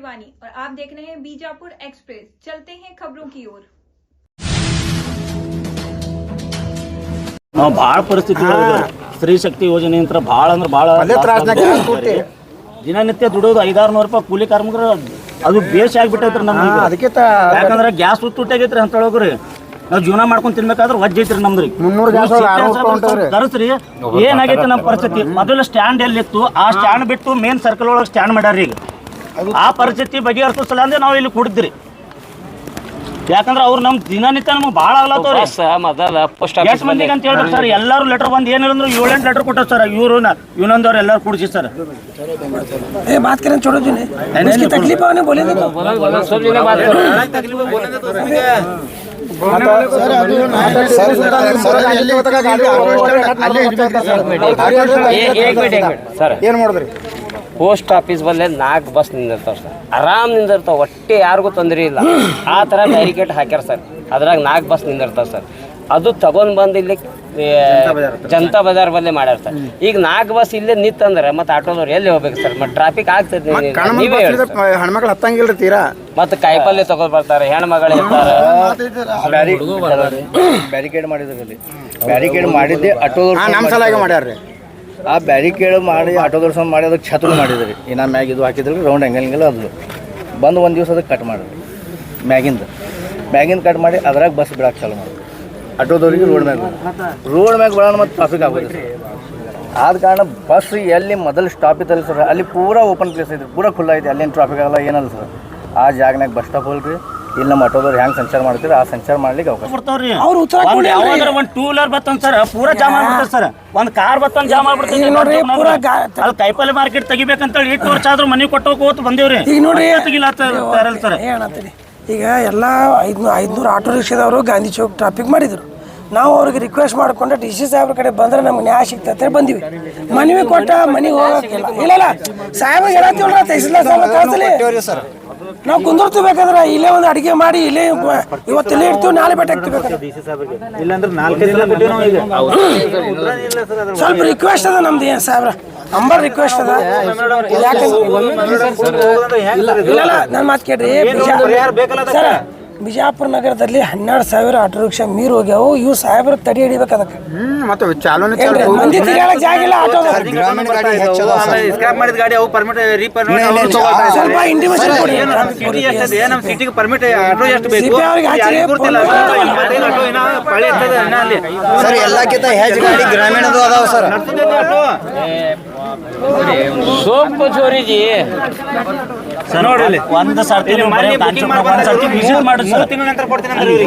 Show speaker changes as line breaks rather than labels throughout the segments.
शिवानी और आप देख रहे हैं बीजापुर एक्सप्रेस। चलते हैं खबरों की ओर।
ಭಾಳ ಪರಿಸ್ಥಿತಿ ಸ್ತ್ರೀ ಶಕ್ತಿ ಯೋಜನೆ ಅಂತ ಭಾಳ ಅಂದ್ರೆ ಭಾಳ ದಿನನಿತ್ಯ ದುಡಿಯೋದು 500-600 ರೂಪಾಯಿ ಕೂಲಿ ಕಾರ್ಮಿಕರು ಅದು ಬೇಸ್ ಆಗಿಬಿಟ್ಟೈತ್ರಿ ನಮ್ಗೆ ಅದಕ್ಕೆ ಯಾಕಂದ್ರೆ ಗ್ಯಾಸ್ ತುಟ್ಟಾಗೈತ್ರಿ ಅಂತ ಹೇಳೋಗ್ರಿ ನಾವು ಜೀವನ ಮಾಡ್ಕೊಂಡು ತಿನ್ಬೇಕಾದ್ರೆ ವಜ್ಜೆ ಐತ್ರಿ ನಮ್ದ್ರಿ ಕರೆಸ್ರಿ ಏನಾಗೈತಿ ನಮ್ಮ ಪರಿಸ್ಥಿತಿ ಮೊದಲು ಸ್ಟ್ಯಾಂಡ್ ಎಲ್ಲಿತ್ತು ಆ ಸ್ಟ್ಯಾಂಡ್ ಬಿಟ್ಟು ಮೇನ್ ಸರ್ಕಲ್ ಒಳಗೆ ಸ್ಟ್ಯಾಂಡ್ ಮಾಡ್ಯಾರ ಈಗ ಆ ಪರಿಸ್ಥಿತಿ ಬಗೆಹರಿಸಲ್ಲ ಅಂದ್ರೆ ನಾವು ಇಲ್ಲಿ ಕುಡಿದ್ರಿ ಯಾಕಂದ್ರೆ ಅವ್ರು ನಮ್ ದಿನನಿತ್ಯ ನಮ್ಗೆ ಭಾಳ ಆಗ್ಲತ್ತವ್ರಿ ಎಷ್ಟು ಮಂದಿಗೆ ಅಂತ ಹೇಳ್ರಿ ಸರ್ ಎಲ್ಲರೂ ಲೆಟರ್ ಬಂದು ಏನಿಲ್ಲ 7-8 ಲೆಟರ್ ಕೊಟ್ಟಾರ ಸರ್ ಇವರು ಇನ್ನೊಂದವ್ರು ಎಲ್ಲರೂ ಕುಡಿಸಿ ಸರ್
बात करें छोड़ो जी उसकी तकलीफ है बोले
ಪೋಸ್ಟ್ ಆಫೀಸ್ ಬಲ್ಲೇ 4 ಬಸ್ ನಿಂದಿರ್ತಾವೆ ಸರ್ ಆರಾಮ್ ನಿಂದಿರ್ತಾವೆ ಒಟ್ಟೆ ಯಾರಿಗೂ ತೊಂದರೆ ಇಲ್ಲ ಆ ಥರ ಬ್ಯಾರಿಕೇಡ್ ಹಾಕ್ಯಾರ ಸರ್ ಅದ್ರಾಗ 4 ಬಸ್ ನಿಂದಿರ್ತಾವೆ ಸರ್ ಅದು ತಗೊಂಡ್ ಬಂದು ಇಲ್ಲಿ ಜನತಾ ಬಜಾರ್ ಬಲ್ಲೇ ಮಾಡ್ಯಾರ ಸರ್ ಈಗ 4 ಬಸ್ ಇಲ್ಲೇ ನಿಂತಂದ್ರೆ ಮತ್ತೆ ಆಟೋದವ್ರು ಎಲ್ಲಿ ಹೋಗ್ಬೇಕು ಸರ್ ಮತ್ತೆ ಟ್ರಾಫಿಕ್ ಆಗ್ತದೆ
ಹೆಣ್ಮಕ್ಳು ಹತ್ತಂಗಿಲ್ರಿ ತೀರಾ
ಮತ್ತೆ ಕಾಯಿಪಲ್ಲೆ ತಗೊಂಡ್ ಬರ್ತಾರೆ ಹೆಣ್ಮಗಳು ಇರ್ತಾರೆ
ಬ್ಯಾರಿಕೇಡ್ ಮಾಡಿದ್ರಲ್ಲಿ ಬ್ಯಾರಿಕೇಡ್ ಮಾಡಿದ್ದೆ ಆಟೋದವ್ರು
ನಮ್ಮ ಸಲಾಗಿ ಮಾಡ್ಯಾರ್ರಿ
ಆ ಬ್ಯಾರಿಕೇಡ್ ಮಾಡಿ ಆಟೋದವ್ರು ಮಾಡಿ ಅದಕ್ಕೆ ಛತ್ರ ಮಾಡಿದ್ರಿ ಇನ್ನ ಮ್ಯಾಗ ಇದು ಹಾಕಿದ್ರಿ ರೌಂಡ್ ಹೆಂಗಂಗಿಲ್ಲ ಅದು ಬಂದು ಒಂದು ದಿವಸ ಅದಕ್ಕೆ ಕಟ್ ಮಾಡಿದ್ರಿ ಮ್ಯಾಗಿಂದ ಕಟ್ ಮಾಡಿ ಅದ್ರಾಗ ಬಸ್ ಬಿಡಕ್ಕೆ ಚಾಲು ಮಾಡಿದ್ರಿ ಆಟೋದವ್ರಿಗೆ ರೋಡ್ ಮ್ಯಾಗ ಬಿಡೋಣ ಮತ್ತು ಟ್ರಾಫಿಕ್ ಆಗೋದು ಸರ್ ಆದ ಕಾರಣ ಬಸ್ ಎಲ್ಲಿ ಮೊದಲು ಸ್ಟಾಪ್ ಇತ್ತಲ್ಲ ಸರ್ ಅಲ್ಲಿ ಪೂರಾ ಓಪನ್ ಪ್ಲೇಸ್ ಐತ್ರಿ ಪೂರಾ ಖುಲ್ಲ ಐತಿ ಅಲ್ಲೇನು ಟ್ರಾಫಿಕ್ ಆಗಲ್ಲ ಏನಲ್ಲ ಸರ್ ಆ ಜಾಗನಾಗ ಬಸ್ ಸ್ಟಾಪ್ ಹೋಲ್ರಿ ಇಲ್ಲಿ ನಮ್ಮ ಆಟೋದವ್ರು ಹೆಂಗೆ ಸಂಚಾರ ಮಾಡ್ತೀರಿ ಆ ಸಂಚಾರ ಮಾಡ್ಲಿಕ್ಕೆ ಅವಕಾಶ
ಬರ್ತಾವ್ರಿ ಒಂದು 2 ವೀಲರ್ ಬತ್ತಂತ ಸರ್ ಪೂರಾ ಜಾಮ್ ಆಗ್ಬಿಡ್ತದೆ ಸರ್ ಒಂದು ಕಾರ್ ಬತ್ತಂತ ಜಾಮ್ ಆಗ್ಬಿಡ್ತದೆ ನೋಡ್ರಿ ಅಲ್ಲಿ ಕೈಪಲ್ಲೆ ಮಾರ್ಕೆಟ್ ತೆಗಿಬೇಕಂತೇಳಿ 8 ವರ್ಷ ಆದ್ರೂ ಮನೆ ಕೊಟ್ಟು ಹೋಗ್ತು ಬಂದೇವ್ರಿ
ಈಗ ನೋಡ್ರಿ
ತೆಗಿಲ್ಲ ಸರ್
ಈಗ ಎಲ್ಲ 500 ಆಟೋ ರಿಕ್ಷಾದವರು ಗಾಂಧಿ ಚೌಕ್ ಟ್ರಾಫಿಕ್ ಮಾಡಿದ್ರು ನಾವು ಅವ್ರಿಗೆ ರಿಕ್ವೆಸ್ಟ್ ಮಾಡ್ಕೊಂಡು ಡಿ ಸಿ ಸಾಹೇಬ್ರ ಕಡೆ ಬಂದ್ರೆ ನಮ್ಗೆ ನ್ಯಾಯ ಸಿಗ್ತದೆ ಬಂದಿವಿ ಮನವಿ ಕೊಟ್ಟ ಮನೆಗೆ ಹೋಗಕ್ಕಿಲ್ಲ ಇಲ್ಲ ಸಾಹೇಬ್ರಿಗೆ ಹೇಳತ್ತೀವಲ್ಲ ತಹಸೀಲ್ದಾರ್ ಸಾಹೇಬ್ ಕಳಿಸಲಿ ನಾವು ಕುಂದಿರ್ತೀವಿ ಬೇಕಾದ್ರೆ ಇಲ್ಲೇ ಒಂದು ಅಡಿಗೆ ಮಾಡಿ ಇಲ್ಲೇ ಇವತ್ತಿಲ್ಲೇ ಇರ್ತೀವಿ ನಾಳೆ ಭೇಟಿ ಆಗ್ತೀವಿ ಸ್ವಲ್ಪ ರಿಕ್ವೆಸ್ಟ್ ಅದ ನಮ್ದು ಏನು ಸಾಹೇಬ್ರ ನಂಬರ್ ರಿಕ್ವೆಸ್ಟ್ ಅದ ಇಲ್ಲ ನನ್ನ ಮಾತು ಕೇಳ್ರಿ ಸರ್ ಬಿಜಾಪುರ ನಗರದಲ್ಲಿ 12,000 ಆಟೋ ರಿಕ್ಷಾ ಮೀರ್ ಹೋಗ್ಯಾವು ಇವು ಸಾಹೇಬ್ರ ತಡಿ ಹಿಡಿಬೇಕು ಅದಕ್ಕೆ
ಮತ್ತೆ
ಮಂದಿ ತಿರ್ಗಾಡಕ್ ಜಾಗ ಇಲ್ಲ ಆಟೋ ಸ್ವಲ್ಪ ಇಂಟಿಮೇಷನ್ ಕೊಡಿ
ಸರ್ ಎಲ್ಲಕ್ಕಿಂತ ಹೆಚ್ಚು ಗಾಡಿ ಗ್ರಾಮೀಣದು ಅದಾವ ಸರ್
ಸೋಪ್ ಚೋರಿ ಜಿ
ನೋಡ್ರಿ ಒಂದು ಸರ್ತಿ ವಿಸಿಟ್ ಮಾಡಿ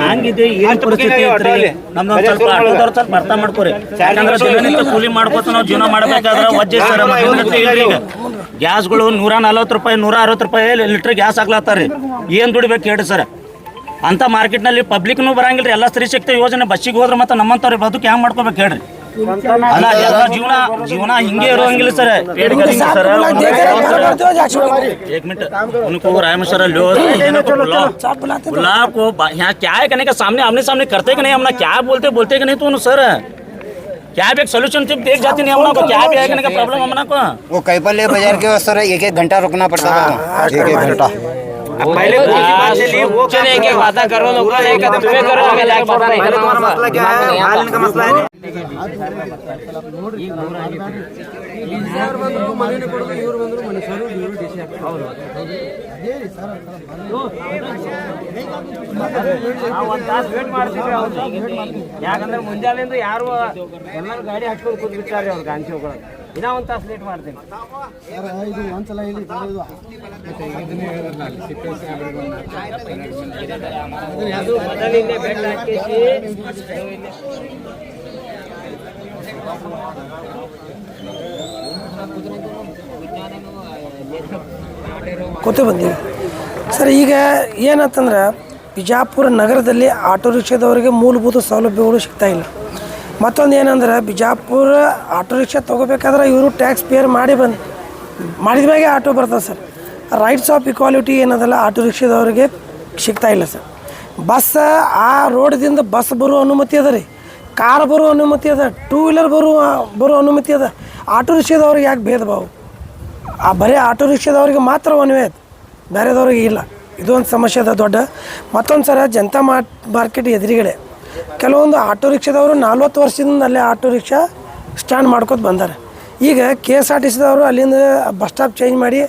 ಹಂಗಿದೆ ಏನ್ ಪರಿಸ್ಥಿತಿ ಐತ್ರಿ ನಮ್ದೊಂದ್ ಸ್ವಲ್ಪ ಆಟೋದವ್ರು ಸ್ವಲ್ಪ ಅರ್ಥ ಮಾಡ್ಕೋರಿ ಯಾಕಂದ್ರೆ ದಿನನಿತ್ಯ ಕೂಲಿ ಮಾಡ್ಕೋತ ನಾವು ಜೀವನ ಮಾಡ್ಬೇಕಾದ್ರೆ ವಜ್ಜೆ ಸರ್ ಈಗ ಗ್ಯಾಸ್ಗಳು 140 ರೂಪಾಯಿ 160 ರೂಪಾಯಿ ಲೀಟರ್ ಗ್ಯಾಸ್ ಆಗ್ಲತ್ತಾರ್ರಿ ಏನ್ ದುಡಿಬೇಕು ಹೇಳಿ ಸರ್ ಅಂತ ಮಾರ್ಕೆಟ್ನಲ್ಲಿ ಪಬ್ಲಿಕ್ನು ಬರಂಗಿಲ್ರಿ ಎಲ್ಲ ಸ್ತ್ರೀ ಶಕ್ತಿ ಯೋಜನೆ ಬಸ್ಸಿಗೆ ಹೋದ್ರೆ ಮತ್ತೆ ನಮ್ಮಂತವ್ರಿ ಬದುಕು ಹೆಂಗ್ ಮಾಡ್ಕೋಬೇಕು ಹೇಳ್ರಿ ಅಲ್ಲ ಎಲ್ಲ ಜೀವನ ಹಿಂಗೆ ಇರೋಂಗಿಲ್ಲ ಸರ್ एक मिनट उनको राय सर बुला को यहाँ क्या है कहने का सामने आमने सामने करते कि नहीं हम क्या बोलते कि नहीं तो सर क्या भी एक सोल्यूशन देख जाती नहीं हम को क्या भी है कहने का प्रॉब्लम हम को
वो कैपल्ले बाजार के सर 1-1 घंटा रुकना पड़ता है 1-1 घंटा
पहले वो एक वादा करो ना तुम्हें करो लायक पता नहीं तुम्हारा मसला क्या है हाल इनका मसला है ಯಾಕಂದ್ರೆ ಮುಂಜಾನೆಯಿಂದ ಯಾರು ಎಲ್ಲರೂ ಗಾಡಿ ಹಾಕೊಂಡು ಕೂತ್ ಬಿಟ್ಟಾರೆ ಅವ್ರು ಗಾಂಧಿ ಹೋಗೋದು ಇನ್ನ ಒಂದು ತಾಸು ಲೇಟ್ ಮಾಡ್ತೀನಿ
ಕೂತು ಬಂದೀವಿ ಸರ್ ಈಗ ಏನಂತಂದ್ರೆ ಬಿಜಾಪುರ ನಗರದಲ್ಲಿ ಆಟೋ ರಿಕ್ಷಾದವರಿಗೆ ಮೂಲಭೂತ ಸೌಲಭ್ಯಗಳು ಸಿಗ್ತಾ ಇಲ್ಲ ಮತ್ತೊಂದು ಏನಂದ್ರೆ ಬಿಜಾಪುರ ಆಟೋ ರಿಕ್ಷಾ ತೊಗೋಬೇಕಾದ್ರೆ ಇವರು ಟ್ಯಾಕ್ಸ್ ಪೇರ್ ಮಾಡಿದ ಮ್ಯಾಗೆ ಆಟೋ ಬರ್ತದೆ ಸರ್ ರೈಟ್ಸ್ ಆಫ್ ಇಕ್ವಾಲಿಟಿ ಏನದಲ್ಲ ಆಟೋ ರಿಕ್ಷಾದವರಿಗೆ ಸಿಗ್ತಾ ಇಲ್ಲ ಸರ್ ಬಸ್ ಆ ರೋಡ್ದಿಂದ ಬಸ್ ಬರೋ ಅನುಮತಿ ಅದ ರೀ ಕಾರ್ ಬರೋ ಅನುಮತಿ ಅದ 2 ವೀಲರ್ ಬರೋ ಅನುಮತಿ ಅದ ಆಟೋ ರಿಕ್ಷಾದವ್ರಿಗೆ ಯಾಕೆ ಭೇದ ಭಾವ ಬರೀ ಆಟೋ ರಿಕ್ಷಾದವ್ರಿಗೆ ಮಾತ್ರ ಒನ್ವೇ ಬೇರೆದವ್ರಿಗೆ ಇಲ್ಲ. ಇದೊಂದು ಸಮಸ್ಯೆ ಅದ ದೊಡ್ಡ. ಮತ್ತೊಂದು ಸಲ ಜನತಾ ಮಾರ್ಕೆಟ್ ಎದುರುಗಡೆ ಕೆಲವೊಂದು ಆಟೋ ರಿಕ್ಷಾದವರು 40 ವರ್ಷದಿಂದ ಅಲ್ಲೇ ಆಟೋ ರಿಕ್ಷಾ ಸ್ಟ್ಯಾಂಡ್ ಮಾಡ್ಕೊತ ಬಂದಾರೆ. ಈಗ KSRTCದವರು ಅಲ್ಲಿಂದ ಬಸ್ ಸ್ಟಾಪ್ ಚೇಂಜ್ ಮಾಡಿ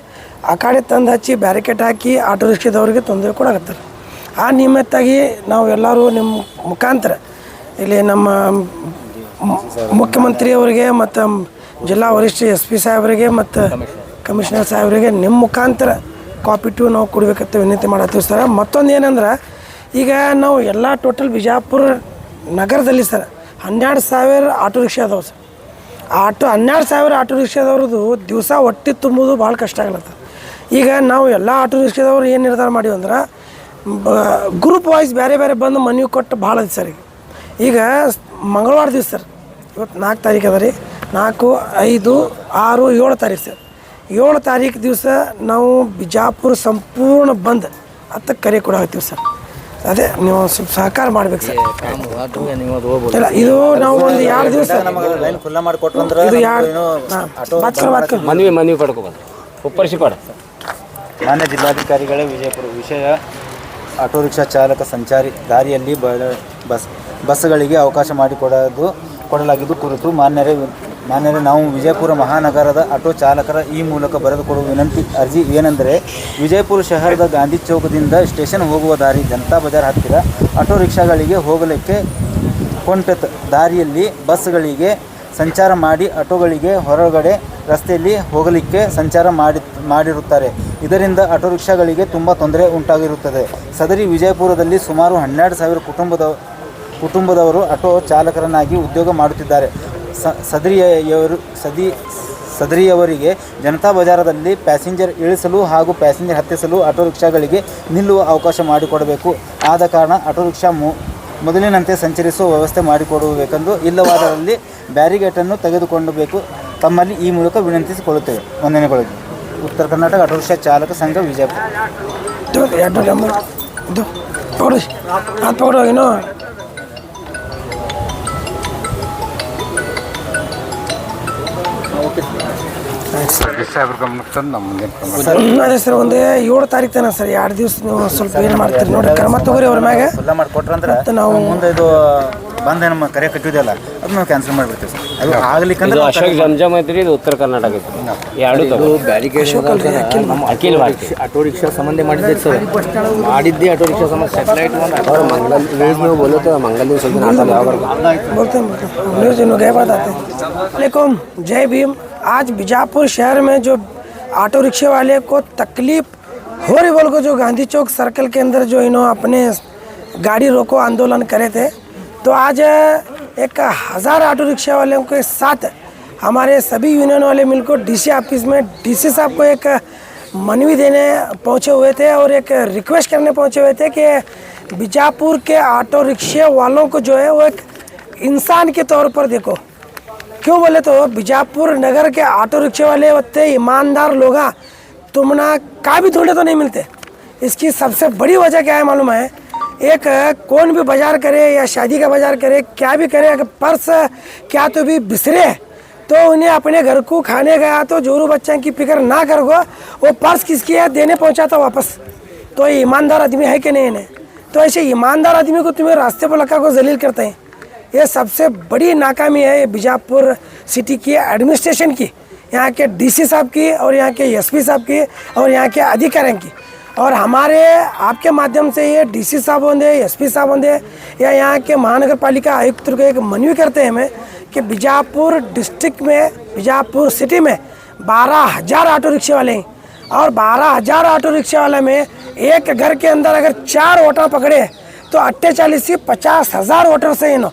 ಆ ಕಡೆ ತಂದು ಹಚ್ಚಿ ಬ್ಯಾರಿಕೇಡ್ ಹಾಕಿ ಆಟೋ ರಿಕ್ಷಾದವ್ರಿಗೆ ತೊಂದರೆ ಕೊಡಾಕತ್ತಾರೆ. ಆ ನಿಮಿತ್ತಾಗಿ ನಾವು ಎಲ್ಲರೂ ನಿಮ್ಮ ಮುಖಾಂತರ ಇಲ್ಲಿ ನಮ್ಮ ಮುಖ್ಯಮಂತ್ರಿಯವರಿಗೆ ಮತ್ತು ಜಿಲ್ಲಾ ವರಿಷ್ಠ SP ಸಾಹೇಬರಿಗೆ ಮತ್ತು ಕಮಿಷನರ್ ಸಾಹೇಬರಿಗೆ ನಿಮ್ಮ ಮುಖಾಂತರ ಕಾಪಿ ಟು ನಾವು ಕೊಡಬೇಕಂತ ವಿನಂತಿ ಮಾಡತ್ತೀವಿ ಸರ್. ಮತ್ತೊಂದು ಏನಂದ್ರೆ ಈಗ ನಾವು ಎಲ್ಲ ಟೋಟಲ್ ಬಿಜಾಪುರ ನಗರದಲ್ಲಿ ಸರ್ 12,000 ಆಟೋ ರಿಕ್ಷಾ ಅದಾವೆ ಸರ್. 12,000 ಆಟೋ ರಿಕ್ಷಾದವ್ರದ್ದು ದಿವಸ ಹೊಟ್ಟೆ ತುಂಬುವುದು ಭಾಳ ಕಷ್ಟ ಆಗ್ಲತ್ತ. ಈಗ ನಾವು ಎಲ್ಲ ಆಟೋ ರಿಕ್ಷಾದವ್ರು ಏನು ನಿರ್ಧಾರ ಮಾಡೀವಿ ಅಂದ್ರೆ ಗ್ರೂಪ್ ವೈಸ್ ಬೇರೆ ಬೇರೆ ಬಂದು ಮನವಿ ಕೊಟ್ಟು ಭಾಳ ಐತೆ ಸರ್. ಈಗ ಮಂಗಳವಾರ ದಿವಸ ಸರ್, ಇವತ್ತು 4 ತಾರೀಕು ಅದ ರೀ, 4, 5, 6, 7 ತಾರೀಕು ಸರ್. 7 ತಾರೀಕು ದಿವಸ ನಾವು ಬಿಜಾಪುರ ಸಂಪೂರ್ಣ ಬಂದ್ ಅಂತ ಕರೆ ಕೊಡಾಕತ್ತೀವಿ ಸರ್. ಅದೇ ನೀವು ಸ್ವಲ್ಪ ಸಹಕಾರ ಮಾಡ್ಬೇಕು ಸರ್. ಇಲ್ಲ ಇದು ನಾವು ಒಂದು 2 ದಿವಸ ಇದು 2
ಮನವಿ ಪಡ್ಕೋಬೋದು ಉಪ್ಪರಿಸಿಪಾಡ.
ಮಾನ್ಯ ಜಿಲ್ಲಾಧಿಕಾರಿಗಳೇ, ವಿಜಯಪುರ ವಿಷಯ ಆಟೋ ರಿಕ್ಷಾ ಚಾಲಕ ಸಂಚಾರಿ ದಾರಿಯಲ್ಲಿ ಬಸ್ಗಳಿಗೆ ಅವಕಾಶ ಕೊಡಲಾಗಿದ್ದು ಕುರಿತು ಮಾನ್ಯರೇ ನಾವು ವಿಜಯಪುರ ಮಹಾನಗರದ ಆಟೋ ಚಾಲಕರ ಈ ಮೂಲಕ ಬರೆದುಕೊಡುವ ವಿನಂತಿ ಅರ್ಜಿ ಏನೆಂದರೆ, ವಿಜಯಪುರ ಶಹರದ ಗಾಂಧಿ ಚೌಕದಿಂದ ಸ್ಟೇಷನ್ ಹೋಗುವ ದಾರಿ ಜನತಾ ಬಜಾರ್ ಹತ್ತಿರ ಆಟೋ ರಿಕ್ಷಾಗಳಿಗೆ ಹೋಗಲಿಕ್ಕೆ ಕೊಂಟತ್ ದಾರಿಯಲ್ಲಿ ಬಸ್ಗಳಿಗೆ ಸಂಚಾರ ಮಾಡಿ ಆಟೋಗಳಿಗೆ ಹೊರಗಡೆ ರಸ್ತೆಯಲ್ಲಿ ಹೋಗಲಿಕ್ಕೆ ಸಂಚಾರ ಮಾಡಿರುತ್ತಾರೆ. ಇದರಿಂದ ಆಟೋ ರಿಕ್ಷಾಗಳಿಗೆ ತುಂಬ ತೊಂದರೆ ಉಂಟಾಗಿರುತ್ತದೆ. ಸದರಿ ವಿಜಯಪುರದಲ್ಲಿ ಸುಮಾರು 12,000 ಕುಟುಂಬದವರು ಆಟೋ ಚಾಲಕರನ್ನಾಗಿ ಉದ್ಯೋಗ ಮಾಡುತ್ತಿದ್ದಾರೆ. ಸದರಿಯವರಿಗೆ ಜನತಾ ಬಜಾರದಲ್ಲಿ ಪ್ಯಾಸೆಂಜರ್ ಇಳಿಸಲು ಹಾಗೂ ಪ್ಯಾಸೆಂಜರ್ ಹತ್ತಿಸಲು ಆಟೋ ರಿಕ್ಷಾಗಳಿಗೆ ನಿಲ್ಲುವ ಅವಕಾಶ ಮಾಡಿಕೊಡಬೇಕು. ಆದ ಕಾರಣ ಆಟೋ ರಿಕ್ಷಾ ಮೊದಲಿನಂತೆ ಸಂಚರಿಸುವ ವ್ಯವಸ್ಥೆ ಮಾಡಿಕೊಡಬೇಕೆಂದು, ಇಲ್ಲವಾದಲ್ಲಿ ಬ್ಯಾರಿಗೇಟನ್ನು ತೆಗೆದುಕೊಳ್ಳಬೇಕು. ತಮ್ಮಲ್ಲಿ ಈ ಮೂಲಕ ವಿನಂತಿಸಿಕೊಳ್ಳುತ್ತೇವೆ. ವಂದನೆಗಳು. ಉತ್ತರ ಕರ್ನಾಟಕ ಆಟೋ ರಿಕ್ಷಾ ಚಾಲಕ ಸಂಘ ವಿಜಯಪುರ.
ಅದೇ ಸರ್, ಒಂದು 7 ತಾರೀಕು ತನಕ ಸರ್, 2 ದಿವಸ ನೀವು ಸ್ವಲ್ಪ ಏನು ಮಾಡ್ತೀರಿ ನೋಡಿ, ಕ್ರಮ ತಗೋರಿ ಅವ್ರ ಮ್ಯಾಗ.
ಎಲ್ಲ ಮಾಡಿಕೊಟ್ರಂದ್ರೆ ನಾವು ಮುಂದೆ ಇದು ಬಂದು ನಮ್ಮ ಕರೆ ಕಟ್ಟಿದೆಯಲ್ಲ ಅದು ನಾವು ಕ್ಯಾನ್ಸಲ್ ಮಾಡಿಬಿಡ್ತೀವಿ ಸರ್. ಅದು ಆಗ್ಲಿಕ್ಕಂದ್ರೆ
ಅಶೋಕ್ ಜಂಜಮ್ ಐತ್ರಿ, ಇದು ಉತ್ತರ ಕರ್ನಾಟಕ ಐತ್ರಿ. ಅಖಿಲ್
ಆಟೋ ರಿಕ್ಷಾ ಸಂಬಂಧ ಮಾಡಿದ್ದೆ ಸರ್, ಮಾಡಿದ್ದೆ ಆಟೋ ರಿಕ್ಷಾ ಸಂಬಂಧ ಸೆಟಲೈಟ್
वालेकुम, जय भीम। आज बीजापुर शहर में जो ऑटो रिक्शे वाले को तकलीफ हो रही बोल को जो गांधी चौक सर्कल के अंदर जो इन्होंने अपने गाड़ी रोको आंदोलन करे थे, तो आज 1000 ऑटो रिक्शा वालों के साथ हमारे सभी यूनियन वाले मिलकर DC ऑफिस में DC साहब को एक मनवी देने पहुंचे हुए थे और एक रिक्वेस्ट करने पहुंचे हुए थे कि बीजापुर के ऑटो रिक्शे वालों को जो है वो एक इंसान के तौर पर देखो। क्यों बोले तो बीजापुर नगर के ऑटो रिक्शे वाले होते ईमानदार लोग, तुमना का भी ढूंढे तो नहीं मिलते। इसकी सबसे बड़ी वजह क्या है मालूम है? एक कौन भी बाजार करे या शादी का बाजार करे, क्या भी करे, अगर पर्स क्या तो भी बिसरे तो उन्हें अपने घर को खाने गया तो जोरू बच्चा की फिक्र ना कर गो, वो पर्स किसकी है देने पहुंचा था वापस। तो ये ईमानदार आदमी है कि नहीं इन्हें? तो ऐसे ईमानदार आदमी को तुम्हें रास्ते पर लगा को जलील करते हैं। ये सबसे बड़ी नाकामी है ये बीजापुर सिटी की एडमिनिस्ट्रेशन की, यहाँ के DC साहब की और यहाँ के SP साहब की और यहाँ के अधिकारियों की। और हमारे आपके माध्यम से ये DC साहब होंगे, SP साहब होंगे या यहाँ के महानगर पालिका आयुक्त को एक मनवी करते हैं हमें कि बीजापुर डिस्ट्रिक्ट में, बीजापुर सिटी में 12,000 ऑटो रिक्शे वाले हैं और 12,000 ऑटो रिक्शा वाले में एक घर के अंदर अगर 4 वोटर पकड़े तो 48 से 50,000 वोटर से इन।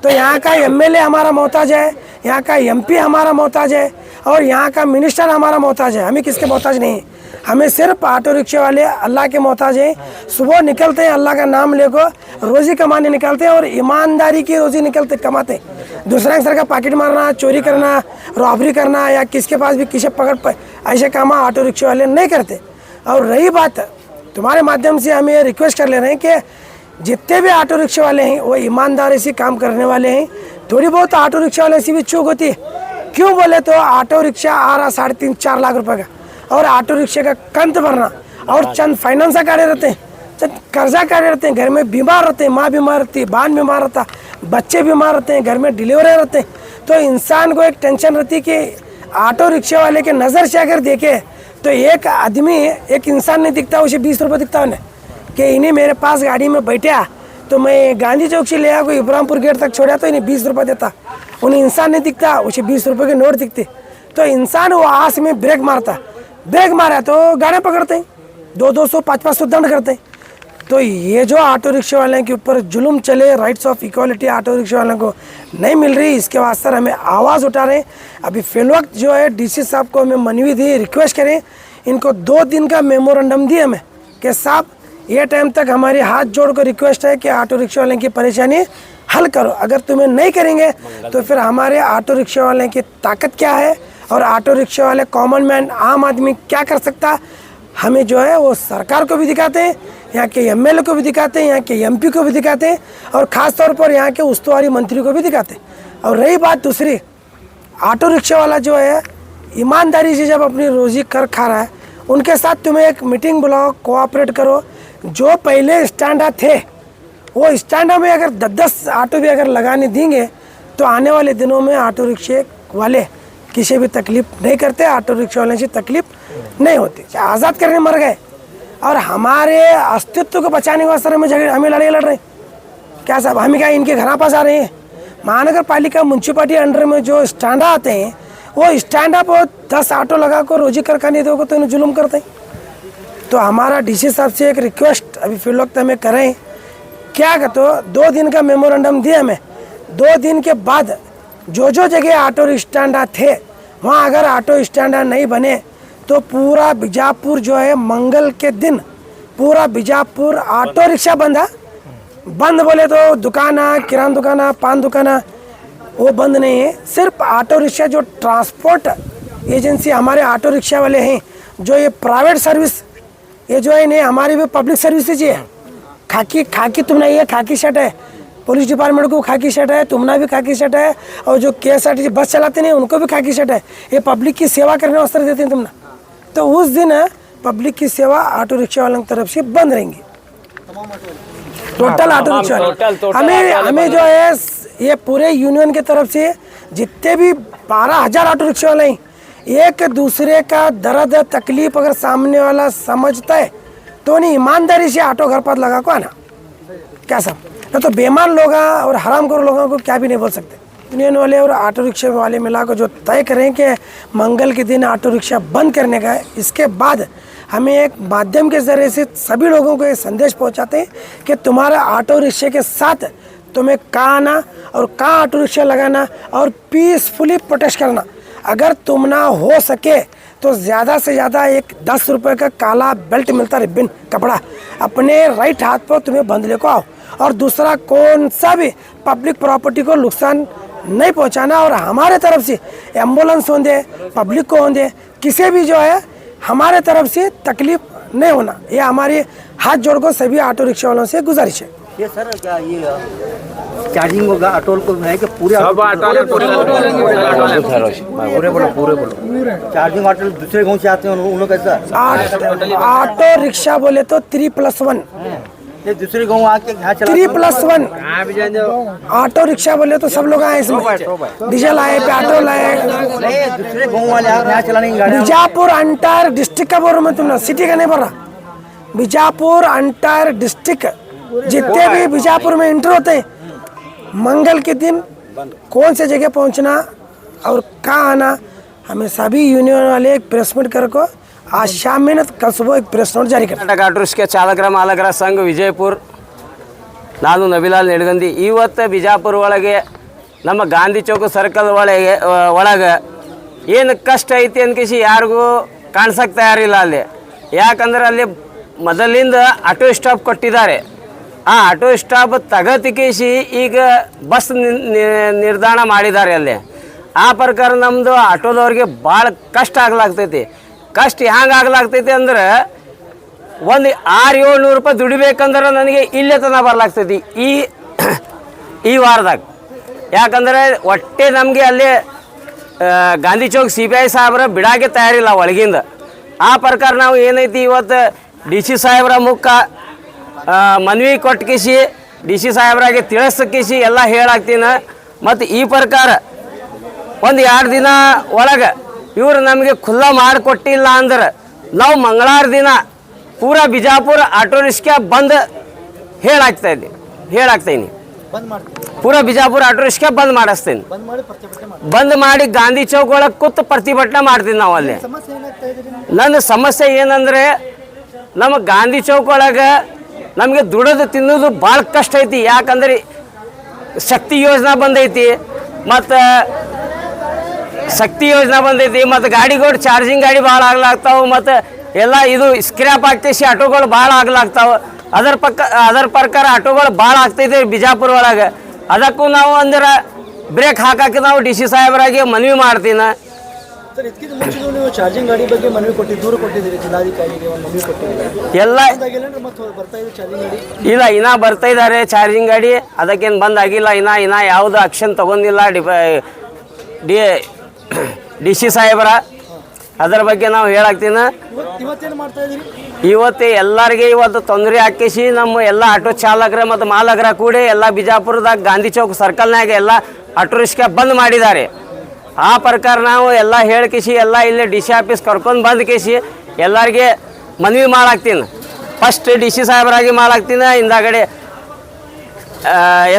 तो यहाँ का MLA हमारा मोहताज है, यहाँ का MP हमारा मोहताज है और यहाँ का मिनिस्टर हमारा मोहताज है। हमें किसके मोहताज नहीं, हमें सिर्फ ऑटो रिक्शे वाले अल्लाह के मोहताज हैं। सुबह निकलते हैं अल्लाह का नाम लेकर, रोज़ी कमाने निकलते हैं और ईमानदारी की रोज़ी कमाते हैं। दूसरा सर का पैकेट मारना, चोरी करना, रॉबरी करना या किसके पास भी किसे पकड़ ऐसे काम ऑटो रिक्शे वाले नहीं करते। और रही बात, तुम्हारे माध्यम से हम ये रिक्वेस्ट कर ले रहे हैं कि जितने भी ऑटो रिक्शे वाले हैं वो ईमानदारी से काम करने वाले हैं। थोड़ी बहुत ऑटो रिक्शा वाले से भी चूक होती है। क्यों बोले तो ऑटो रिक्शा आ रहा 3.5-4 लाख रुपए का और ऑटो रिक्शे का कंत भरना और चंद फाइनेंस कार्ड रहते हैं, चंद कर्जा कार्ड रहते हैं, घर में बीमार रहते हैं, माँ बीमार रहती है, बान बीमार रहता, बच्चे बीमार रहते हैं, घर में डिलीवरी रहते हैं, तो इंसान को एक टेंशन रहती है कि ऑटो रिक्शा वाले के नज़र से अगर देखे तो एक आदमी, एक इंसान नहीं दिखता, उसे 20 रुपये दिखता उन्हें कि इन्हें मेरे पास गाड़ी में बैठा तो मैं गांधी चौक से ले आया, कोई इब्राहिमपुर गेट तक छोड़ा तो इन्हें 20 रुपये देता, उन्हें इंसान नहीं दिखता, उसे 20 रुपये के नोट दिखते। तो इंसान वो आस में ब्रेक मारता, ब्रेक मारा तो गाड़ियाँ पकड़ते हैं, 200-200 500-500 दंड करते हैं। तो ये जो ऑटो रिक्शा वाले के ऊपर जुल्म चले, rights of equality auto rickshaw वालों को नहीं मिल रही, इसके वास्ते हमें आवाज़ उठा रहे हैं। अभी फिलवक्त जो है डीसी साहब को हमें मनवी दी, रिक्वेस्ट करें, इनको 2 दिन का मेमोरेंडम दिए हमें कि साहब ये टाइम तक हमारे हाथ जोड़ कर रिक्वेस्ट है कि ऑटो रिक्शा वाले की परेशानी हल करो। अगर तुम्हें नहीं करेंगे तो फिर हमारे ऑटो रिक्शा वाले की ताकत क्या है और ऑटो रिक्शा वाले कॉमन मैन आम आदमी क्या कर सकता, हमें जो है वो सरकार को भी दिखाते हैं, यहाँ के एमएलए को भी दिखाते हैं, यहाँ के एमपी को भी दिखाते हैं और ख़ास तौर पर यहाँ के उस्तुवारी मंत्री को भी दिखाते हैं। और रही बात दूसरी, ऑटो रिक्शा वाला जो है ईमानदारी से जब अपनी रोज़ी कर खा रहा है, उनके साथ तुम्हें एक मीटिंग बुलाओ, कोऑपरेट करो। जो पहले स्टैंडर्ड थे वो स्टैंडर्ड में अगर 10-10 ऑटो भी अगर लगाने देंगे तो आने वाले दिनों में ऑटो रिक्शे वाले किसी भी तकलीफ नहीं करते, ऑटो रिक्शा वाले से तकलीफ नहीं होती। आज़ाद करने मर गए और हमारे अस्तित्व को बचाने के वास्ते हमें लड़ाई लड़ रहे हैं क्या साहब? हमें क्या इनके घर पास आ रहे हैं? महानगर पालिका म्यूनसिपालिटी अंडर में जो स्टैंड आते हैं वो स्टैंड अप 10 ऑटो लगा कर रोजी कर खाने दो तो इन्हें जुल्म करते हैं। तो हमारा डीसी साहब से एक रिक्वेस्ट अभी फिलवक्त हमें करें, क्या कहते हो 2 दिन का मेमोरेंडम दिया हमें, 2 दिन के बाद जो जगह ऑटो स्टैंड थे वहाँ अगर ऑटो स्टैंड नहीं बने तो पूरा बीजापुर जो है मंगल के दिन पूरा बीजापुर ऑटो रिक्शा बंद है। बंद बोले तो दुकाना, किराना दुकाना, पान दुकाना वो बंद नहीं है, सिर्फ ऑटो रिक्शा जो ट्रांसपोर्ट एजेंसी हमारे ऑटो रिक्शा वाले हैं, जो ये प्राइवेट सर्विस ये जो है नहीं हमारी भी पब्लिक सर्विसेज है। खाकी तुम नहीं है, खाकी शर्ट है, पुलिस डिपार्टमेंट को खाकी शर्ट है, तुमना भी खाकी शर्ट है, और जो KSRTC बस चलाते नहीं उनको भी खाकी शर्ट है। ये पब्लिक की सेवा करने वास्ते देते हैं तुमना। तो उस दिन पब्लिक की सेवा ऑटो रिक्शा वालों की तरफ से बंद रहेंगी, टोटल ऑटो रिक्शा वाले। हमें जो है ये पूरे यूनियन की तरफ से जितने भी 12,000 ऑटो रिक्शा वाले हैं, एक दूसरे का दर्द तकलीफ अगर सामने वाला समझता है तो नहीं ईमानदारी से ऑटो घर पर लगा को आना क्या सब, न तो बेईमान लोग और हरामखोर लोगों को क्या भी नहीं बोल सकते। यूनियन वाले और ऑटो रिक्शा वाले मिलाकर जो तय करें कि मंगल के दिन ऑटो रिक्शा बंद करने का है, इसके बाद हमें एक माध्यम के ज़रिए से सभी लोगों को ये संदेश पहुंचाते हैं कि तुम्हारा ऑटो रिक्शा के साथ तुम्हें कहाँ आना और कहाँ ऑटो रिक्शा लगाना और पीसफुली प्रोटेस्ट करना। अगर तुम ना हो सके तो ज़्यादा से ज़्यादा एक 10 रुपये का काला बेल्ट मिलता है, रिबन कपड़ा, अपने राइट हाथ पर तुम्हें बंध ले को आओ। और दूसरा कौन सा भी पब्लिक प्रॉपर्टी को नुकसान नहीं पहुंचाना, और हमारे तरफ से एम्बुलेंस होंगे, पब्लिक को होंगे, किसी भी जो है हमारे तरफ से तकलीफ नहीं होना, ये हमारे हाथ जोड़ कर सभी ऑटो रिक्शा वालों से गुजारिश है।
ये सर क्या ये चार्जिंग होगा ऑटो को है कि पूरे चार्जिंग ऑटो दूसरे गाँव से आते हैं उन लोग कैसा?
ऑटो रिक्शा बोले तो 3+1,
ये दूसरे गाँव आके यहाँ चला
3+1 ऑटो रिक्शा बोले तो सब लोग आए इसमें, डीजल आए, पेट्रोल आए,
दूसरे गाँव वाले यहाँ चलाने गाड़ी।
बीजापुर अंटायर डिस्ट्रिक्ट का बोल रहा मैं, तुमने सिटी का नहीं बोल रहा, बीजापुर अंटायर डिस्ट्रिक्ट जितने भी बीजापुर में इंटर होते हैं, मंगल के दिन कौन से जगह पहुंचना और कहाँ आना, हमें सभी यूनियन वाले एक प्रेस मीट करके आज शाम में कल सुबह एक प्रेस नोट जारी करना।
ಆಟೋ ರಿಕ್ಷಾ ಚಾಲಕರ ಮಾಲಕರ ಸಂಘ ವಿಜಯಪುರ, ನಾನು ನಬಿಲಾಲ್ ನಿಡಗಂದಿ. ಇವತ್ತು ಬಿಜಾಪುರ ಒಳಗೆ ನಮ್ಮ ಗಾಂಧಿ ಚೌಕ ಸರ್ಕಲ್ ಒಳಗೆ ಏನು ಕಷ್ಟ ಐತಿ ಅನ್ಕಿಸಿ ಯಾರಿಗೂ ಕಾಣಿಸಕ್ಕೆ ತಯಾರಿಲ್ಲ ಅಲ್ಲಿ. ಯಾಕಂದ್ರೆ ಅಲ್ಲಿ ಮೊದಲಿಂದ ಆಟೋ ಸ್ಟಾಪ್ ಕೊಟ್ಟಿದ್ದಾರೆ, ಆ ಆಟೋ ಸ್ಟಾಪ್ ತಗತಿಕಿಸಿ ಈಗ ಬಸ್ ನಿರ್ಧಾರ ಮಾಡಿದ್ದಾರೆ ಅಲ್ಲಿ. ಆ ಪ್ರಕಾರ ನಮ್ಮದು ಆಟೋದವ್ರಿಗೆ ಭಾಳ ಕಷ್ಟ ಆಗ್ಲಾಗ್ತೈತಿ. ಕಷ್ಟ ಹ್ಯಾಂಗೆ ಆಗ್ಲಾಗ್ತೈತಿ ಅಂದ್ರೆ ಒಂದು 600-700 ರೂಪಾಯಿ ದುಡಿಬೇಕಂದ್ರೆ ನನಗೆ ಇಲ್ಲೇ ತನಕ ಬರ್ಲಾಗ್ತೈತಿ ಈ ವಾರದಾಗ. ಯಾಕಂದರೆ ಒಟ್ಟೆ ನಮಗೆ ಅಲ್ಲಿ ಗಾಂಧಿ ಚೌಕ್ CPI ಸಾಹೇಬ್ರ ಬಿಡಾಕೆ ತಯಾರಿಲ್ಲ ಒಳಗಿಂದ. ಆ ಪ್ರಕಾರ ನಾವು ಏನೈತಿ ಇವತ್ತು ಡಿ ಸಿ ಸಾಹೇಬ್ರ ಮುಖ ಮನವಿ ಕೊಟ್ಟು ಡಿ ಸಿ ಸಾಹೇಬ್ರಾಗೆ ತಿಳಿಸಕ್ಕಿಸಿ ಎಲ್ಲ ಹೇಳಾಕ್ತೀನಿ. ಮತ್ತು ಈ ಪ್ರಕಾರ ಒಂದು 2 ದಿನ ಒಳಗೆ ಇವರು ನಮಗೆ ಖುಲ್ಲ ಮಾಡಿಕೊಟ್ಟಿಲ್ಲ ಅಂದ್ರೆ ನಾವು ಮಂಗಳವಾರ ದಿನ ಪೂರಾ ಬಿಜಾಪುರ ಆಟೋ ರಿಕ್ಷಾ ಬಂದ್ ಹೇಳಾಕ್ತೀನಿ. ಪೂರಾ ಬಿಜಾಪುರ ಆಟೋ ರಿಕ್ಷಾ ಬಂದ್ ಮಾಡಿಸ್ತೀನಿ. ಬಂದ್ ಮಾಡಿ ಗಾಂಧಿ ಚೌಕ್ ಒಳಗೆ ಕೂತು ಪ್ರತಿಭಟನೆ ಮಾಡ್ತೀನಿ ನಾವು ಅಲ್ಲಿ. ನನ್ನ ಸಮಸ್ಯೆ ಏನಂದರೆ ನಮ್ಮ ಗಾಂಧಿ ಚೌಕ್ ಒಳಗೆ ನಮಗೆ ದುಡಿದು ತಿನ್ನೋದು ಭಾಳ ಕಷ್ಟ ಐತಿ. ಯಾಕಂದ್ರೆ ಶಕ್ತಿ ಯೋಜನಾ ಬಂದೈತಿ ಮತ್ತು ಗಾಡಿಗಳು ಚಾರ್ಜಿಂಗ್ ಗಾಡಿ ಭಾಳ ಆಗ್ಲಾಗ್ತಾವೆ ಮತ್ತು ಎಲ್ಲ ಇದು ಸ್ಕ್ರ್ಯಾಪ್ ಆಗ್ತೈತಿ. ಆಟೋಗಳು ಭಾಳ ಆಗ್ಲಾಗ್ತಾವೆ. ಅದರ ಪ್ರಕಾರ ಆಟೋಗಳು ಭಾಳ ಆಗ್ತೈತೆ ಬಿಜಾಪುರ ಒಳಗೆ. ಅದಕ್ಕೂ ನಾವು ಅಂದ್ರೆ ಬ್ರೇಕ್ ಹಾಕಕ್ಕೆ ನಾವು ಡಿ ಸಿ ಸಾಹೇಬರಾಗಿ ಮನವಿ ಮಾಡ್ತೀನಿ.
ಸರ್, ಇದಕ್ಕಿಂತ ಮುಂಚೆ ನೀವು ಚಾರ್ಜಿಂಗ್ ಗಾಡಿ ಬಗ್ಗೆ ಮನವಿ ದೂರು ಕೊಟ್ಟಿದ್ದೀರಿ ಜಿಲ್ಲಾಧಿಕಾರಿಗೆ, ಒಂದು ಮನವಿ ಕೊಟ್ಟಿದ್ದೀರಿ
ಎಲ್ಲ.
ಮತ್ತೆ ಬರ್ತಾ ಇದೆ ಚಾರ್ಜಿಂಗ್ ಗಾಡಿ?
ಇಲ್ಲ, ಇನ್ನೂ ಬರ್ತಾ ಇದ್ದಾರೆ ಚಾರ್ಜಿಂಗ್ ಗಾಡಿ. ಅದಕ್ಕೇನು ಬಂದಾಗಿಲ್ಲ. ಇನ್ನೂ ಯಾವುದು ಆಕ್ಷನ್ ತಗೊಂಡಿಲ್ಲ ಡಿ ಸಿ ಸಾಹೇಬರ. ಅದರ ಬಗ್ಗೆ ನಾವು ಹೇಳಾಕ್ತೀನಿ.
ಇವತ್ತೇನು ಮಾಡ್ತಾ ಇದ್ದೀರಿ?
ಇವತ್ತು ತೊಂದರೆ ಹಾಕಿಸಿ ನಮ್ಮ ಎಲ್ಲ ಆಟೋ ಚಾಲಕರ ಮತ್ತು ಮಾಲಕರ ಕೂಡಿ ಎಲ್ಲ ಬಿಜಾಪುರದಾಗ ಗಾಂಧಿ ಚೌಕ್ ಸರ್ಕಲ್ನಾಗ ಎಲ್ಲ ಆಟೋ ರಿಕ್ಷಾ ಬಂದ್ ಮಾಡಿದ್ದಾರೆ. ಆ ಪ್ರಕಾರ ನಾವು ಎಲ್ಲ ಹೇಳ್ಕಿಸಿ ಎಲ್ಲ ಇಲ್ಲೇ ಡಿ ಸಿ ಆಫೀಸ್ ಕರ್ಕೊಂಡು ಬಂದ್ಕಿಸಿ ಎಲ್ಲರಿಗೆ ಮನವಿ ಮಾಡಾಕ್ತೀನಿ. ಫಸ್ಟ್ ಡಿ ಸಿ ಸಾಹೇಬರಾಗಿ ಮಾಡಾಕ್ತೀನಿ, ಹಿಂದಾಗಡೆ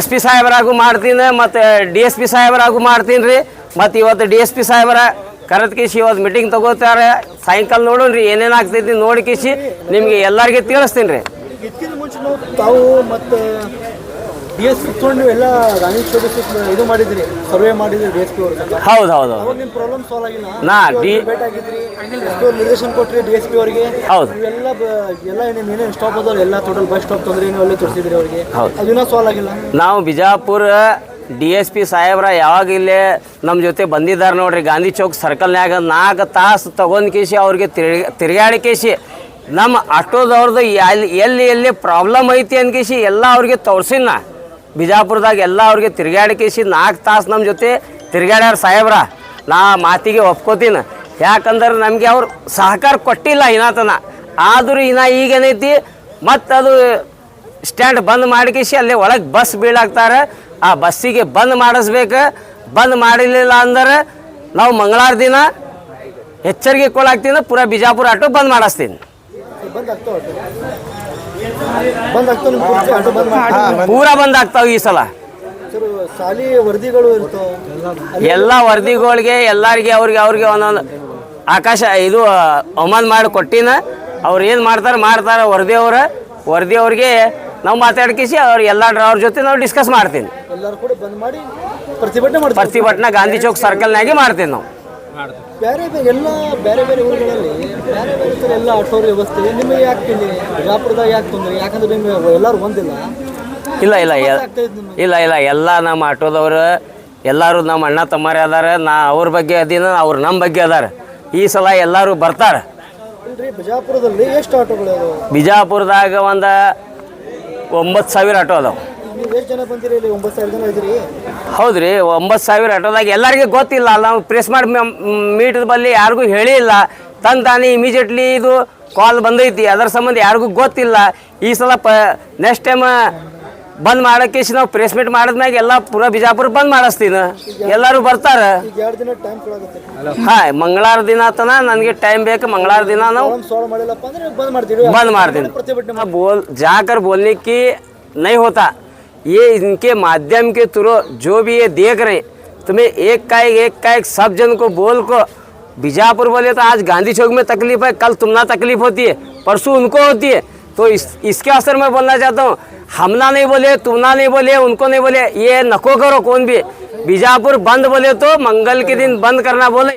SP ಸಾಹೇಬರಾಗೂ ಮಾಡ್ತೀನಿ ಮತ್ತು DSP ಸಾಹೇಬರಾಗೂ ಮಾಡ್ತೀನಿ ರೀ. ಮತ್ತು ಇವತ್ತು DSP ಸಾಹೇಬರ ಕರೆದ್ಕಿಸಿ ಇವತ್ತು ಮೀಟಿಂಗ್ ತಗೋತಾರೆ. ಸಾಯಂಕಾಲ ನೋಡೋಣ್ರಿ ಏನೇನು ಆಗ್ತೈತಿ, ನೋಡ್ಕಿಸಿ ನಿಮಗೆ ಎಲ್ಲರಿಗೆ ತಿಳಿಸ್ತೀನಿ ರೀ.
ಇದಕ್ಕಿಂತ ಮುಂಚೆ ತಾವು ಮತ್ತು DSP ತೊಗೊಂಡು ಎಲ್ಲ ಗಾಂಧಿ ಚೌಕ್ ಇದು ಮಾಡಿದ್ರಿ, ಸರ್ವೆ ಮಾಡಿದ್ರಿ DSP ಅವರು.
ಹೌದು.
ನಿಮ್ಮ ಪ್ರಾಬ್ಲಮ್ ಸಾಲ್ವ್ ಆಗಿಲ್ಲ?
ಭೇಟಿ
ಆಗಿದ್ರಿ, ನಿರ್ದೇಶನ ಕೊಟ್ರಿ DSP ಅವರಿಗೆ.
ಹೌದು.
ಎಲ್ಲ ಏನೇನು ಸ್ಟಾಪ್ ಅದಾವ ಎಲ್ಲ ಟೋಟಲ್ ಬಸ್ ಸ್ಟಾಪ್ ತೊಂದರೆ ಅಲ್ಲೇ ತೋರಿಸಿದ್ರಿ ಅವರಿಗೆ. ಅದಿನ್ನೂ ಸಾಲ್ವ್ ಆಗಿಲ್ಲ?
ನಾವು ಬಿಜಾಪುರ DSP ಸಾಹೇಬ್ರ ಯಾವಾಗ ಇಲ್ಲೇ ನಮ್ಮ ಜೊತೆ ಬಂದಿದ್ದಾರೆ ನೋಡ್ರಿ. ಗಾಂಧಿ ಚೌಕ್ ಸರ್ಕಲ್ನಾಗ 4 ತಾಸು ತೊಗೊಂಡ್ಕೇಸಿ ಅವ್ರಿಗೆ ತಿರುಗಾಡಿಕೇಸಿ ನಮ್ಮ ಆಟೋದವ್ರದ್ದು ಎಲ್ಲಿ ಪ್ರಾಬ್ಲಮ್ ಐತಿ ಅನ್ಕೇಸಿ ಎಲ್ಲ ಅವ್ರಿಗೆ ತೋರ್ಸಿನ. ಬಿಜಾಪುರದಾಗ ಎಲ್ಲ ಅವ್ರಿಗೆ ತಿರುಗಾಡಿಕೇಸಿ 4 ತಾಸು ನಮ್ಮ ಜೊತೆ ತಿರುಗಾಡ್ಯಾರ ಸಾಹೇಬ್ರ. ನಾ ಮಾತಿಗೆ ಒಪ್ಕೋತೀನಿ. ಯಾಕಂದ್ರೆ ನಮಗೆ ಅವ್ರು ಸಹಕಾರ ಕೊಟ್ಟಿಲ್ಲ ಇನ್ನತನ. ಆದರೂ ಈಗೇನೈತಿ ಮತ್ತು ಅದು ಸ್ಟ್ಯಾಂಡ್ ಬಂದ್ ಮಾಡಿಕೇಸಿ ಅಲ್ಲೇ ಒಳಗೆ ಬಸ್ ಬೀಳಾಕ್ತಾರೆ. ಆ ಬಸ್ಸಿಗೆ ಬಂದ್ ಮಾಡಿಸ್ಬೇಕು. ಬಂದ್ ಮಾಡಿರಲಿಲ್ಲ ಅಂದ್ರೆ ನಾವು ಮಂಗಳವಾರ ದಿನ ಎಚ್ಚರಿಕೆ ಕೊಡಾಕ್ತೀನಿ. ಪೂರಾ ಬಿಜಾಪುರ ಆಟೋ ಬಂದ್ ಮಾಡಿಸ್ತೀನಿ. ಪೂರಾ ಬಂದ್ ಆಗ್ತಾವ ಈ ಸಲ. ಎಲ್ಲ ವರದಿಗಳಿಗೆ ಎಲ್ಲರಿಗೆ ಅವ್ರಿಗೆ ಒಂದೊಂದು ಆಕಾಶ ಇದು ಅವಮಾನ ಮಾಡಿ ಕೊಟ್ಟಿನ. ಅವ್ರು ಏನು ಮಾಡ್ತಾರೆ ವರದಿಯವ್ರಿಗೆ ನಾವು ಮಾತಾಡ್ಕಿಸಿ ಎಲ್ಲ ಡ್ರೈವರ್ ಜೊತೆ ನಾವು ಡಿಸ್ಕಸ್ ಮಾಡ್ತೀನಿ. ಪ್ರತಿಭಟನೆ ಗಾಂಧಿ ಚೌಕ್ ಸರ್ಕಲ್ನಾಗೆ ಮಾಡ್ತೀನಿ ನಾವು.
ಬೇರೆ ಊರುಗಳಲ್ಲಿ ಬೇರೆ ಎಲ್ಲ ಆಟೋ ವ್ಯವಸ್ಥೆ ನಿಮಗೆ ಯಾಕೆ ಬಿಜಾಪುರದಾಗ ಯಾಕೆ ತೊಂದರೆ? ಯಾಕಂದ್ರೆ ನಿಮ್ಗೆ ಎಲ್ಲರೂ ಒಂದಿಲ್ಲ.
ಇಲ್ಲ ಎಲ್ಲ ನಮ್ಮ ಆಟೋದವ್ರು ಎಲ್ಲರೂ ನಮ್ಮ ಅಣ್ಣ ತಮ್ಮರೇ ಅದಾರ. ಅವ್ರ ಬಗ್ಗೆ ಅದೀನ, ಅವ್ರು ನಮ್ಮ ಬಗ್ಗೆ ಅದಾರ. ಈ ಸಲ ಎಲ್ಲರೂ ಬರ್ತಾರೆ.
ಬಿಜಾಪುರದಲ್ಲಿ ಎಷ್ಟು ಆಟೋಗಳು?
ಬಿಜಾಪುರದಾಗ ಒಂದು 9,000 ಆಟೋ ಅದಾವ.
ಎಷ್ಟು ಜನ ಬಂದಿರಿ? 9,000 ಜನ ಇದ್ದೀರಿ?
ಹೌದ್ರಿ, 9,000 ಆಟೋದಾಗ ಎಲ್ಲರಿಗೆ ಗೊತ್ತಿಲ್ಲ. ನಾವು ಪ್ರೆಸ್ ಮಾಡಿ ಮೀಟದ ಬಲ್ಲಿ ಯಾರಿಗೂ ಹೇಳಿಲ್ಲ. ತಾನೇ ಇಮಿಡಿಯೇಟ್ಲಿ ಇದು ಕಾಲ್ ಬಂದೈತಿ. ಅದರ ಸಂಬಂಧ ಯಾರಿಗೂ ಗೊತ್ತಿಲ್ಲ. ಈ ಸಲ ನೆಕ್ಸ್ಟ್ ಟೈಮ್ ಬಂದ್ ಮಾಡೋಕ್ಕೆ ನಾವು ಪ್ರೆಸ್ ಮೀಟ್ ಮಾಡಿದ್ಮ್ಯಾಗ ಎಲ್ಲ ಪೂರಾ ಬಿಜಾಪುರ ಬಂದ್ ಮಾಡಿಸ್ತೀನಿ. ಎಲ್ಲರೂ ಬರ್ತಾರೆ. ಮಂಗಳವಾರ ದಿನ ತನ ನನಗೆ ಟೈಮ್ ಬೇಕು. ಮಂಗಳವಾರ ದಿನ ನಾವು बंद मार दें। जाकर बोलने की नहीं होता। ये इनके माध्यम के थ्रू जो भी ये देख रहे तुम्हें एक का एक सब जन को बोल को बीजापुर बोले तो आज गांधी चौक में तकलीफ है, कल तुम्हारा तकलीफ होती है, परसों उनको होती है। तो इसके असर में बोलना चाहता हूँ, हमना नहीं बोले, तुमना नहीं बोले, उनको नहीं बोले, ये नको करो। कौन भी बीजापुर बंद बोले तो मंगल के दिन बंद करना बोले।